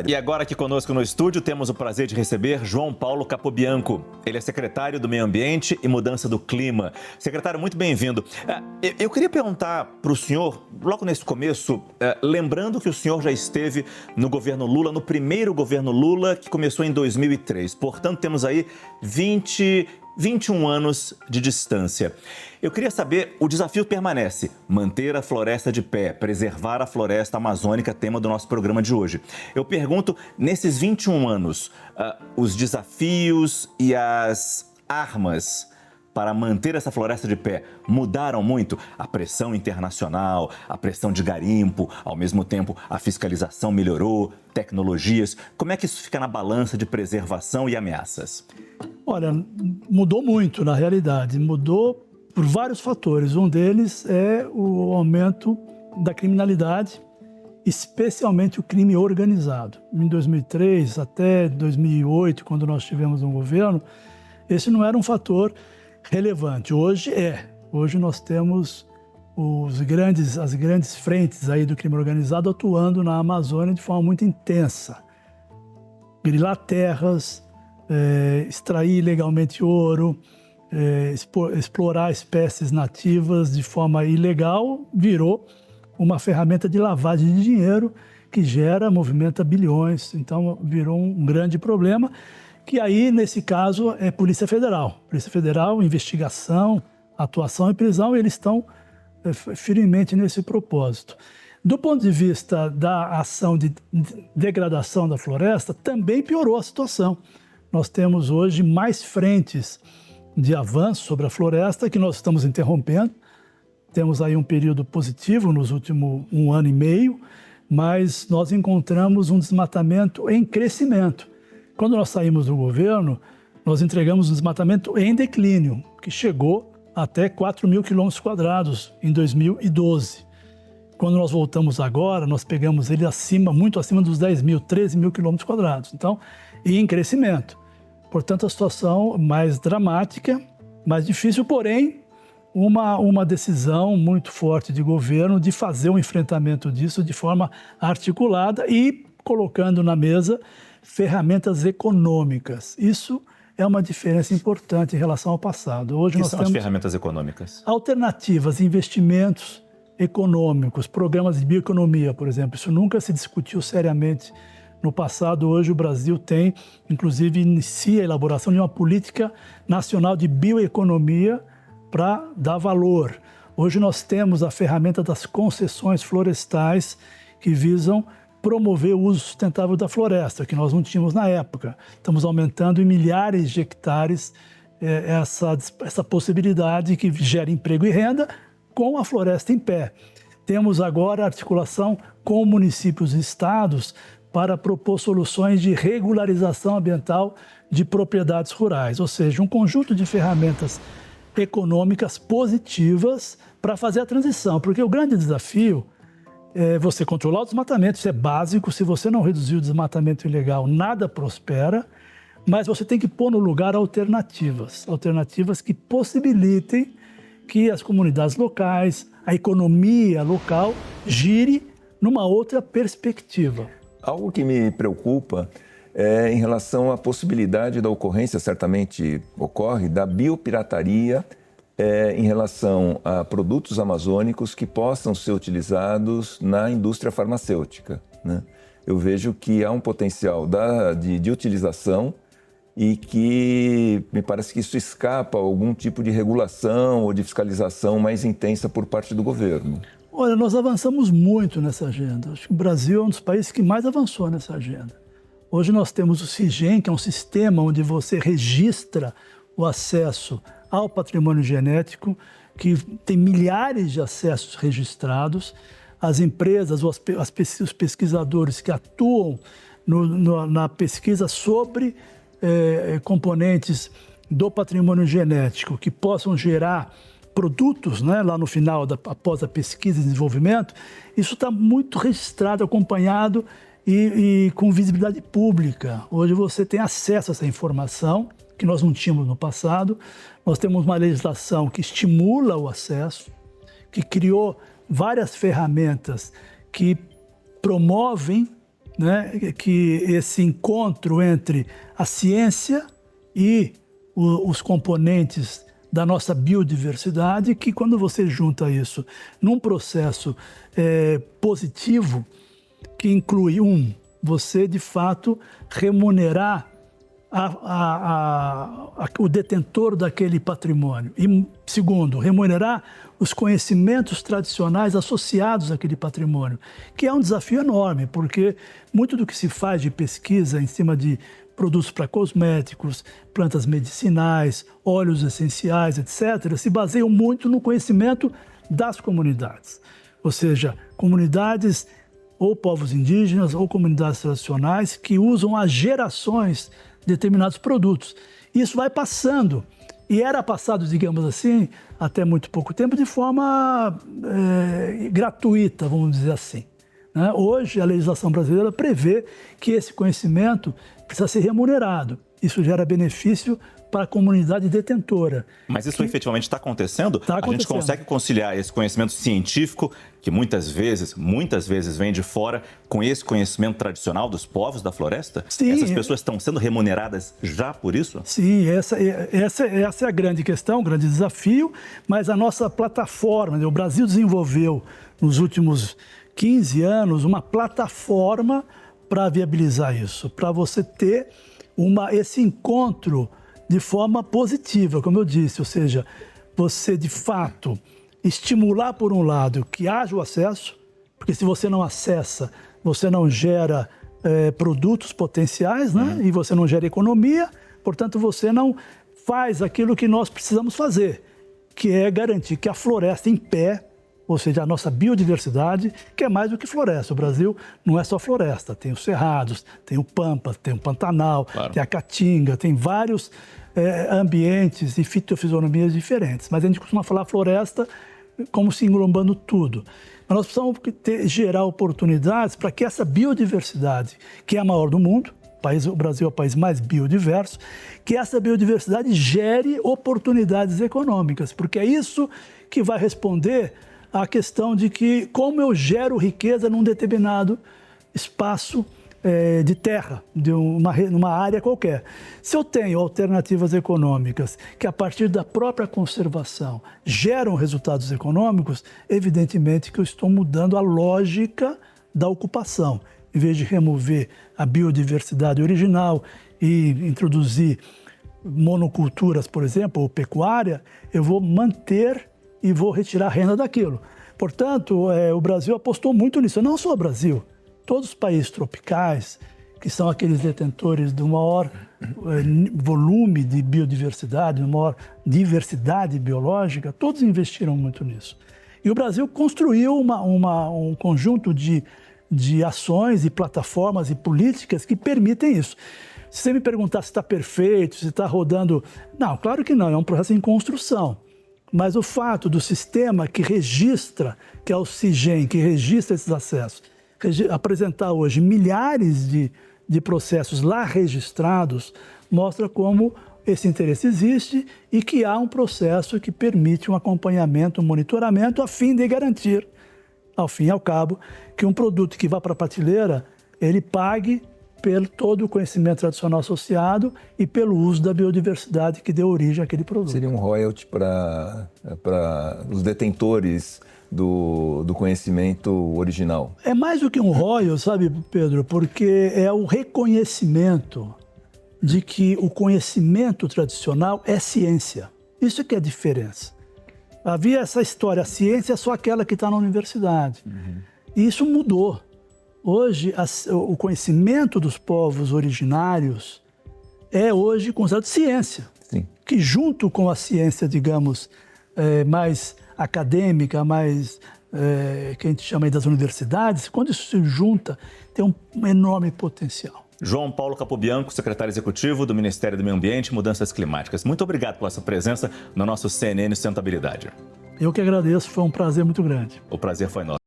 E agora aqui conosco no estúdio temos o prazer de receber João Paulo Capobianco. Ele é secretário do Meio Ambiente e Mudança do Clima. Secretário, muito bem-vindo. Eu queria perguntar para o senhor, logo nesse começo, lembrando que o senhor já esteve no governo Lula, no primeiro governo Lula, que começou em 2003. Portanto, temos aí 21 anos de distância. Eu queria saber, o desafio permanece, manter a floresta de pé, preservar a floresta amazônica, tema do nosso programa de hoje. Eu pergunto, nesses 21 anos, os desafios e as armas para manter essa floresta de pé mudaram muito? A pressão internacional, a pressão de garimpo, ao mesmo tempo a fiscalização melhorou, tecnologias. Como é que isso fica na balança de preservação e ameaças? Olha, mudou muito na realidade, mudou por vários fatores. Um deles é o aumento da criminalidade, especialmente o crime organizado. Em 2003 até 2008, quando nós tivemos um governo, esse não era um fator relevante. Hoje é. Hoje nós temos as grandes frentes aí do crime organizado atuando na Amazônia de forma muito intensa. Grilar terras, extrair ilegalmente ouro, explorar espécies nativas de forma ilegal, virou uma ferramenta de lavagem de dinheiro que movimenta bilhões. Então, virou um grande problema, que aí, nesse caso, é Polícia Federal. Polícia Federal, investigação, atuação e prisão, eles estão firmemente nesse propósito. Do ponto de vista da ação de degradação da floresta, também piorou a situação. Nós temos hoje mais frentes de avanço sobre a floresta que nós estamos interrompendo. Temos aí um período positivo nos últimos 1 ano e meio, mas nós encontramos um desmatamento em crescimento. Quando nós saímos do governo, nós entregamos um desmatamento em declínio, que chegou até 4 mil quilômetros quadrados em 2012. Quando nós voltamos agora, nós pegamos ele muito acima dos 10 mil, 13 mil quilômetros quadrados. Então, e em crescimento. Portanto, a situação mais dramática, mais difícil, porém, uma decisão muito forte de governo de fazer um enfrentamento disso de forma articulada e colocando na mesa ferramentas econômicas. Isso é uma diferença importante em relação ao passado. Hoje nós temos as ferramentas econômicas? Alternativas, investimentos econômicos, programas de bioeconomia, por exemplo. Isso nunca se discutiu seriamente no passado. Hoje o Brasil tem, inclusive, inicia a elaboração de uma política nacional de bioeconomia para dar valor. Hoje nós temos a ferramenta das concessões florestais que visam promover o uso sustentável da floresta, que nós não tínhamos na época. Estamos aumentando em milhares de hectares essa possibilidade que gera emprego e renda com a floresta em pé. Temos agora a articulação com municípios e estados para propor soluções de regularização ambiental de propriedades rurais, ou seja, um conjunto de ferramentas econômicas positivas para fazer a transição, porque o grande desafio é você controlar o desmatamento, isso é básico. Se você não reduzir o desmatamento ilegal, nada prospera, mas você tem que pôr no lugar alternativas que possibilitem que as comunidades locais, a economia local, gire numa outra perspectiva. Algo que me preocupa é em relação à possibilidade da ocorrência, certamente ocorre, da biopirataria em relação a produtos amazônicos que possam ser utilizados na indústria farmacêutica, né? Eu vejo que há um potencial de utilização e que me parece que isso escapa a algum tipo de regulação ou de fiscalização mais intensa por parte do governo. Olha, nós avançamos muito nessa agenda. Acho que o Brasil é um dos países que mais avançou nessa agenda. Hoje nós temos o CIGEM, que é um sistema onde você registra o acesso ao patrimônio genético, que tem milhares de acessos registrados. As empresas, os pesquisadores que atuam na pesquisa sobre componentes do patrimônio genético que possam gerar produtos, né, lá no final, após a pesquisa e desenvolvimento, isso está muito registrado, acompanhado e com visibilidade pública. Hoje você tem acesso a essa informação que nós não tínhamos no passado. Nós temos uma legislação que estimula o acesso, que criou várias ferramentas que promovem né, que esse encontro entre a ciência e os componentes da nossa biodiversidade, que quando você junta isso num processo positivo, que inclui, você de fato remunerar o detentor daquele patrimônio. E segundo, remunerar os conhecimentos tradicionais associados àquele patrimônio, que é um desafio enorme, porque muito do que se faz de pesquisa em cima de produtos para cosméticos, plantas medicinais, óleos essenciais, etc., se baseiam muito no conhecimento das comunidades. Ou seja, comunidades ou povos indígenas ou comunidades tradicionais que usam há gerações determinados produtos. Isso vai passando, e era passado, digamos assim, até muito pouco tempo, de forma gratuita, vamos dizer assim. Né? Hoje, a legislação brasileira prevê que esse conhecimento precisa ser remunerado. Isso gera benefício para a comunidade detentora. Mas isso efetivamente está acontecendo? Tá acontecendo. A gente consegue conciliar esse conhecimento científico, que muitas vezes vem de fora, com esse conhecimento tradicional dos povos da floresta? Sim. Essas pessoas estão sendo remuneradas já por isso? Sim, essa é a grande questão, o grande desafio, mas a nossa plataforma, o Brasil desenvolveu nos últimos 15 anos uma plataforma para viabilizar isso, para você ter esse encontro de forma positiva, como eu disse, ou seja, você de fato estimular por um lado que haja o acesso, porque se você não acessa, você não gera produtos potenciais, né? E você não gera economia, portanto você não faz aquilo que nós precisamos fazer, que é garantir que a floresta em pé, ou seja, a nossa biodiversidade, que é mais do que floresta. O Brasil não é só floresta, tem os cerrados, tem o pampa, tem o pantanal, claro, tem a caatinga, tem vários ambientes e fitofisionomias diferentes. Mas a gente costuma falar floresta como se englobando tudo. Mas nós precisamos gerar oportunidades para que essa biodiversidade, que é a maior do mundo, o Brasil é o país mais biodiverso, que essa biodiversidade gere oportunidades econômicas, porque é isso que vai responder a questão de que como eu gero riqueza num determinado espaço de terra, de uma área qualquer. Se eu tenho alternativas econômicas que a partir da própria conservação geram resultados econômicos, evidentemente que eu estou mudando a lógica da ocupação. Em vez de remover a biodiversidade original e introduzir monoculturas, por exemplo, ou pecuária, eu vou manter e vou retirar a renda daquilo. Portanto, o Brasil apostou muito nisso. Não só o Brasil, todos os países tropicais, que são aqueles detentores do maior volume de biodiversidade, de maior diversidade biológica, todos investiram muito nisso. E o Brasil construiu um conjunto de ações e plataformas e políticas que permitem isso. Se você me perguntar se está perfeito, se está rodando... Não, claro que não, é um processo em construção. Mas o fato do sistema que registra, que é o CIGEM, que registra esses acessos, apresentar hoje milhares de processos lá registrados, mostra como esse interesse existe e que há um processo que permite um acompanhamento, um monitoramento, a fim de garantir, ao fim e ao cabo, que um produto que vá para a prateleira, ele pague pelo todo o conhecimento tradicional associado e pelo uso da biodiversidade que deu origem àquele produto. Seria um royalty para os detentores do conhecimento original? É mais do que um royalty, sabe, Pedro? Porque é o reconhecimento de que o conhecimento tradicional é ciência. Isso é que é a diferença. Havia essa história, a ciência é só aquela que está na universidade. E isso mudou. Hoje, o conhecimento dos povos originários é hoje considerado ciência. Sim. Que junto com a ciência, digamos, mais acadêmica, mais que a gente chama aí das universidades, quando isso se junta, tem um enorme potencial. João Paulo Capobianco, secretário executivo do Ministério do Meio Ambiente e Mudanças Climáticas. Muito obrigado pela sua presença no nosso CNN Sustentabilidade. Eu que agradeço, foi um prazer muito grande. O prazer foi nosso.